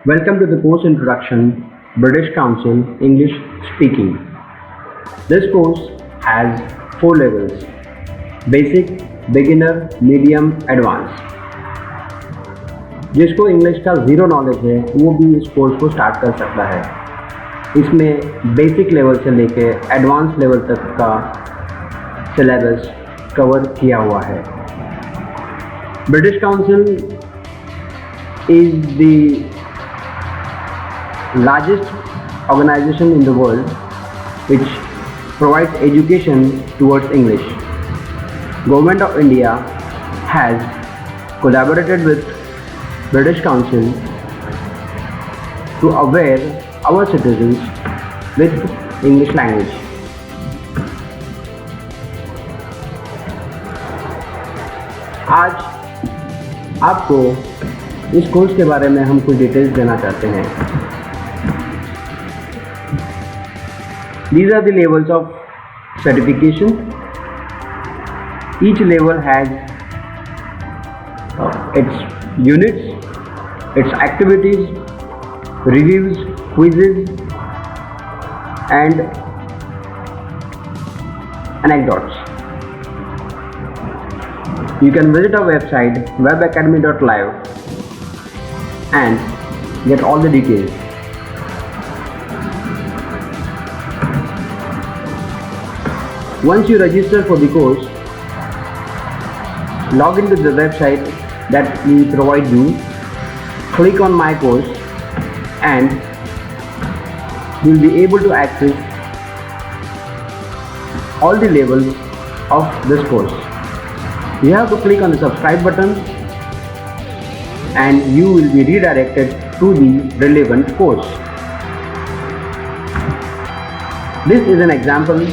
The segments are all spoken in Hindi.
Welcome to the course introduction, British Council English Speaking. This course has 4 levels: Basic, Beginner, Medium, Advanced. जिसको इंग्लिश का ज़ीरो नॉलेज है वो भी इस कोर्स को स्टार्ट कर सकता है। इसमें बेसिक लेवल से लेके एडवांस लेवल तक का सिलेबस कवर किया हुआ है। British council is the largest organization in the world which provides education towards English. Government of India has collaborated with British Council to aware our citizens with English language. आज आपको इस कोर्स के बारे में हम कुछ डिटेल्स देना चाहते हैं। These are the levels of certification. Each level has its units, its activities, reviews, quizzes, and anecdotes. You can visit our website webacademy.live and get all the details. Once you register for the course, log into the website that we provide you, click on My Course, and you will be able to access all the levels of this course. You have to click on the subscribe button and you will be redirected to the relevant course. This is an example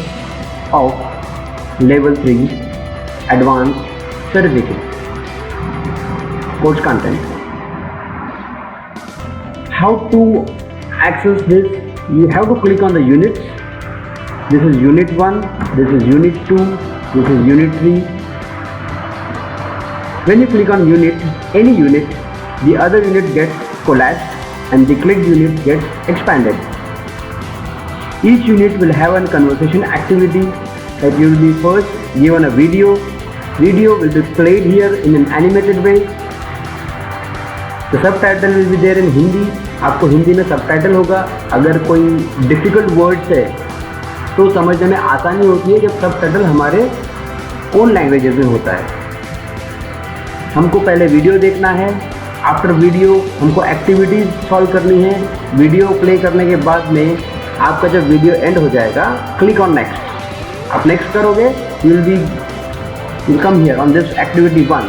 of level 3 advanced certificate. Course content. How to access this? You have to click on the units. This is unit 1, this is unit 2, this is unit 3. When you click on unit, any unit, the other unit gets collapsed and the clicked unit gets expanded. Each unit will have a conversation activity that you will be first given a video. Video will be played here in an animated way. The subtitle will be there in Hindi. आपको हिंदी में सबटाइटल होगा। अगर कोई डिफ़िकल्ट वर्ड्स है तो समझने में आसानी होती है जब सबटाइटल हमारे ओन लैंग्वेजेस में होता है। हमको पहले वीडियो देखना है, आफ्टर वीडियो हमको एक्टिविटीज़ सॉल्व करनी है। वीडियो प्ले करने के बाद में आपका जब वीडियो एंड हो जाएगा, क्लिक ऑन नेक्स्ट। आप नेक्स्ट करोगे, you will come here on this activity 1,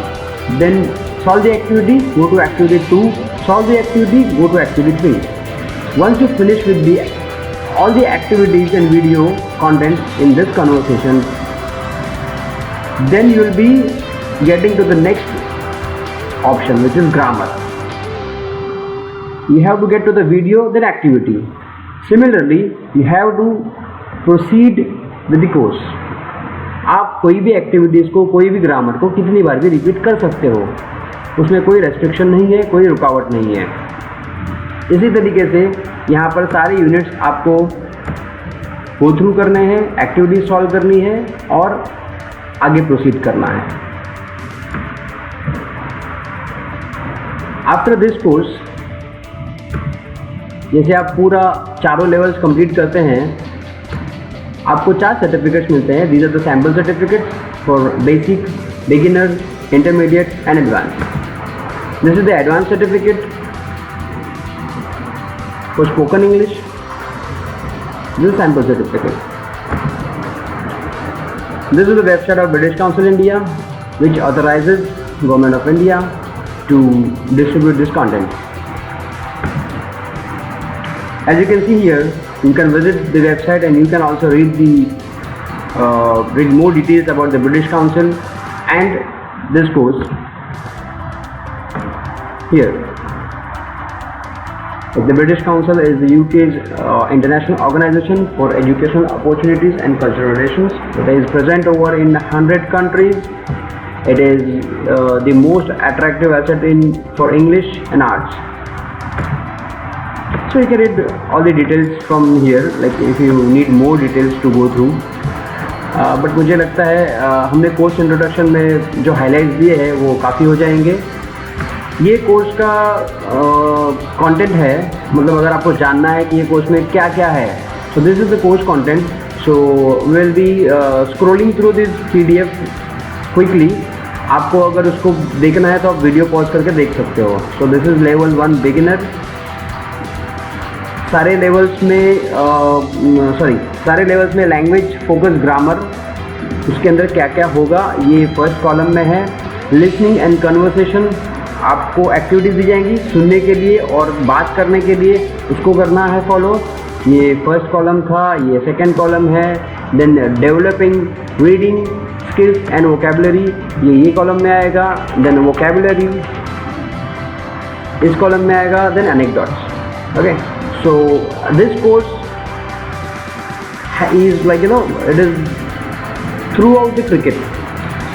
then solve the activity, go to activity 2, solve the activity, go to activity 3. Once you finish with all the activities and video content in this conversation, then you will be getting to the next option, which is grammar. You have to get to the video, then activity. Similarly, you have to proceed with the course. आप कोई भी एक्टिविटीज़ को, कोई भी ग्रामर को कितनी बार भी रिपीट कर सकते हो, उसमें कोई रेस्ट्रिक्शन नहीं है, कोई रुकावट नहीं है। इसी तरीके से यहाँ पर सारे यूनिट्स आपको गो थ्रू करने हैं, एक्टिविटीज सॉल्व करनी है और आगे प्रोसीड करना है। आफ्टर दिस कोर्स, जैसे आप पूरा चारों लेवल्स कंप्लीट करते हैं, आपको 4 सर्टिफिकेट्स मिलते हैं। These are the sample certificates for basic, beginner, intermediate and advance. This is the advance certificate for spoken English. This is sample certificate. This is the website of British Council India which authorizes Government of India to distribute this content. As you can see here, you can visit the website and you can also read more details about the British Council and this course here. The British Council is the UK's international organization for educational opportunities and cultural relations. It is present over in 100 countries. It is the most attractive asset for English and arts. So you can read all the details from here, like if you need more details to go through. But मुझे लगता है हमने कोर्स इंट्रोडक्शन में जो हाईलाइट्स दिए हैं वो काफ़ी हो जाएंगे. ये कोर्स का कंटेंट है, मतलब अगर आपको जानना है कि ये कोर्स में क्या क्या है, so this is the course content. So we will be scrolling through this PDF quickly. आपको अगर उसको देखना है तो आप वीडियो पॉज करके देख सकते हो. सो दिस इज़ लेवल 1 बिगिनर. सारे लेवल्स में लैंग्वेज फोकस ग्रामर, उसके अंदर क्या क्या होगा ये फर्स्ट कॉलम में है. लिसनिंग एंड कन्वर्सेशन, आपको एक्टिविटीज दी जाएंगी सुनने के लिए और बात करने के लिए, उसको करना है फॉलो. ये फर्स्ट कॉलम था, ये सेकंड कॉलम है. Then developing reading skills and vocabulary, ये कॉलम में आएगा. देन वोकेबलरी इस कॉलम में आएगा. Then anecdotes. Okay, so this course is like it is throughout the cricket.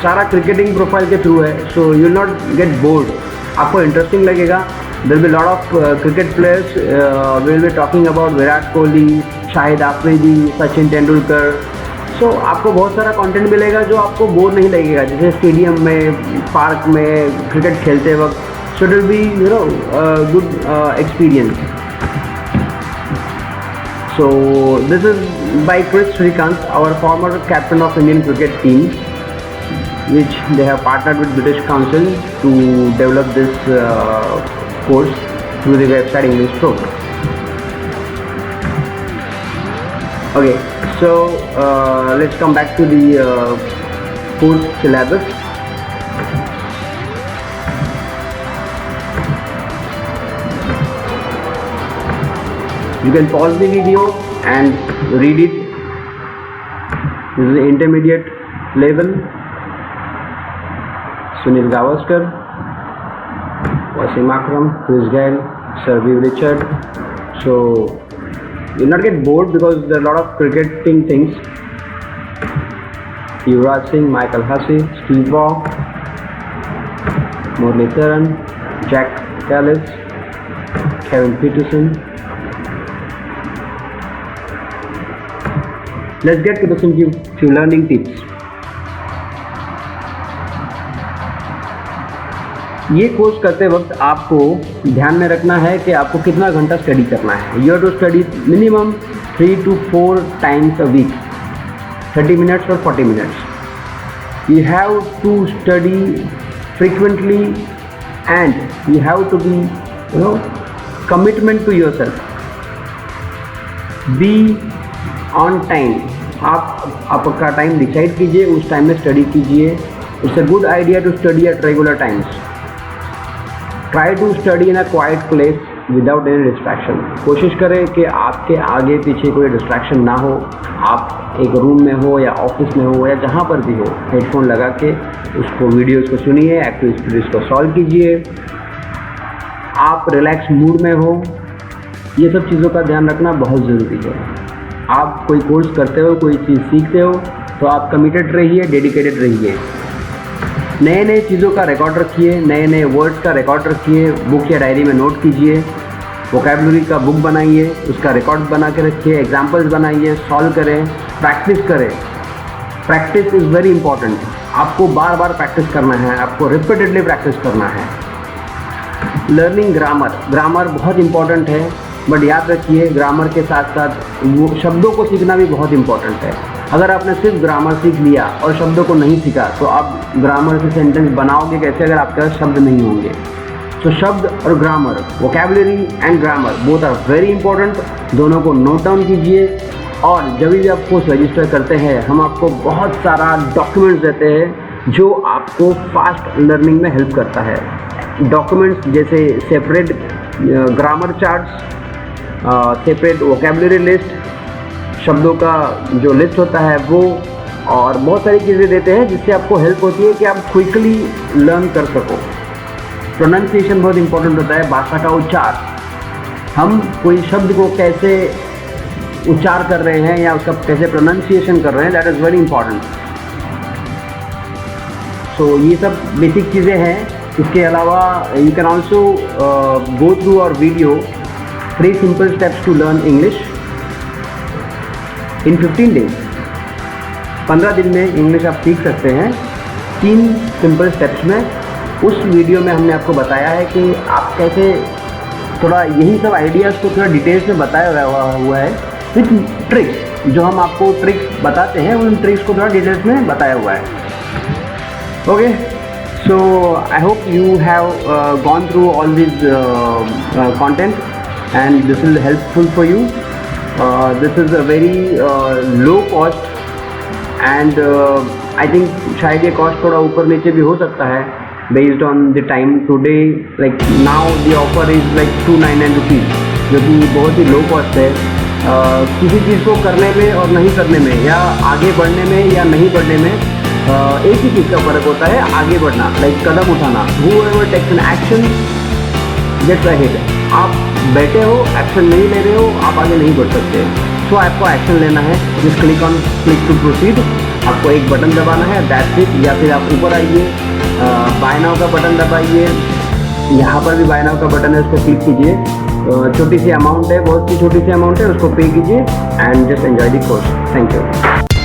सारा क्रिकेटिंग प्रोफाइल के थ्रू है. so you will not get bored. आपको इंटरेस्टिंग लगेगा. there will be lot of cricket players. we will be talking about Virat Kohli, Shahid Afridi, Sachin Tendulkar. so आपको बहुत सारा कंटेंट मिलेगा जो आपको बोर नहीं लगेगा, जैसे स्टेडियम में, पार्क में क्रिकेट खेलते वक्त. so it will be good experience. So this is by Chris Srikanth, our former captain of Indian cricket team, which they have partnered with British Council to develop this course through the website English Pro. Okay, so let's come back to the course syllabus. You can pause the video and read it. This is the intermediate level. Sunil Gavaskar, Wasim Akram, Chris Gayle, Sir Viv Richard. So you'll not get bored because there are a lot of cricketing things. Yuvraj Singh, Michael Hussey, Steve Waugh, Muralitharan, Jack Callis, Kevin Peterson. Let's get to the few learning tips. ये कोर्स करते वक्त आपको ध्यान में रखना है कि आपको कितना घंटा स्टडी करना है. You have to study minimum 3 to 4 times a week, 30 minutes or 40 minutes. You have to study frequently and you have to be, commitment to yourself. Be on time. आप आपका टाइम डिसाइड कीजिए, उस टाइम में स्टडी कीजिए. It's a good idea to study at regular times. Try to study in a quiet place without any distraction. कोशिश करें कि आपके आगे पीछे कोई डिस्ट्रैक्शन ना हो. आप एक रूम में हो या ऑफिस में हो या जहाँ पर भी हो, हेडफोन लगा के उसको वीडियोज़ को सुनिए, एक्टिविटीज़ को सॉल्व कीजिए. आप रिलैक्स मूड में हो. ये सब चीज़ों का ध्यान रखना बहुत ज़रूरी है. आप कोई कोर्स करते हो, कोई चीज़ सीखते हो, तो आप कमिटेड रहिए, डेडिकेटेड रहिए. नए नए चीज़ों का रिकॉर्ड रखिए, नए नए वर्ड्स का रिकॉर्ड रखिए. बुक या डायरी में नोट कीजिए. वोकैबुलरी का बुक बनाइए, उसका रिकॉर्ड बना के रखिए. एग्जाम्पल्स बनाइए, सॉल्व करें, प्रैक्टिस करें. Practice is very important. आपको बार बार प्रैक्टिस करना है, आपको रिपीटेडली प्रैक्टिस करना है. लर्निंग ग्रामर बहुत इंपॉर्टेंट है, बट याद रखिए ग्रामर के साथ साथ वो शब्दों को सीखना भी बहुत इंपॉर्टेंट है. अगर आपने सिर्फ ग्रामर सीख लिया और शब्दों को नहीं सीखा तो आप ग्रामर से सेंटेंस बनाओगे कैसे अगर आपके पास शब्द नहीं होंगे. तो शब्द और grammar, vocabulary and grammar both are very important. दोनों को नोट डाउन कीजिए. और जब भी आप कोर्स रजिस्टर करते हैं, हम आपको बहुत सारा डॉक्यूमेंट्स देते हैं जो आपको फास्ट लर्निंग में हेल्प करता है. डॉक्यूमेंट्स जैसे separate grammar charts, separate vocabulary list, शब्दों का जो लिस्ट होता है वो, और बहुत सारी चीज़ें देते हैं जिससे आपको हेल्प होती है कि आप क्विकली लर्न कर सको. प्रोनाउंसिएशन बहुत इंपॉर्टेंट होता है, भाषा का उच्चार. हम कोई शब्द को कैसे उच्चार कर रहे हैं या उसका कैसे प्रोनाउंसिएशन कर रहे हैं, that is very important. So ये सब बेसिक चीज़ें हैं. इसके अलावा you can also go through our video 3 simple steps to learn English in 15 days. 15 दिन में इंग्लिश आप सीख सकते हैं 3 सिंपल स्टेप्स में. उस वीडियो में हमने आपको बताया है कि आप कैसे थोड़ा यही सब आइडियाज़ को थोड़ा डिटेल्स में बताया हुआ है विथ ट्रिक्स. जो हम आपको ट्रिक्स बताते हैं उन ट्रिक्स को थोड़ा डिटेल्स में बताया हुआ है. Okay, so I hope you have gone through all these content and this will helpful for you. This is a very low cost and I think शायद ये कॉस्ट थोड़ा ऊपर नीचे भी हो सकता है based on the time today. Like now the offer is like 299 rupees, जो कि बहुत ही लो कॉस्ट है. किसी चीज़ को करने में और नहीं करने में या आगे बढ़ने में या नहीं बढ़ने में एक ही चीज़ का फ़र्क होता है, आगे बढ़ना, लाइक कदम उठाना. Whoever takes an action gets ahead. आप बैठे हो, एक्शन नहीं ले रहे हो, आप आगे नहीं बढ़ सकते. सो आपको एक्शन लेना है. जिस क्लिक टू प्रोसीड, आपको एक बटन दबाना है, दैट्स इट. या फिर आप ऊपर आइए, बाय नाउ का बटन दबाइए. यहाँ पर भी बाय नाउ का बटन है, उस पर क्लिक कीजिए. छोटी सी अमाउंट है, बहुत सी छोटी सी अमाउंट है, उसको पे कीजिए and just enjoy the course. Thank you.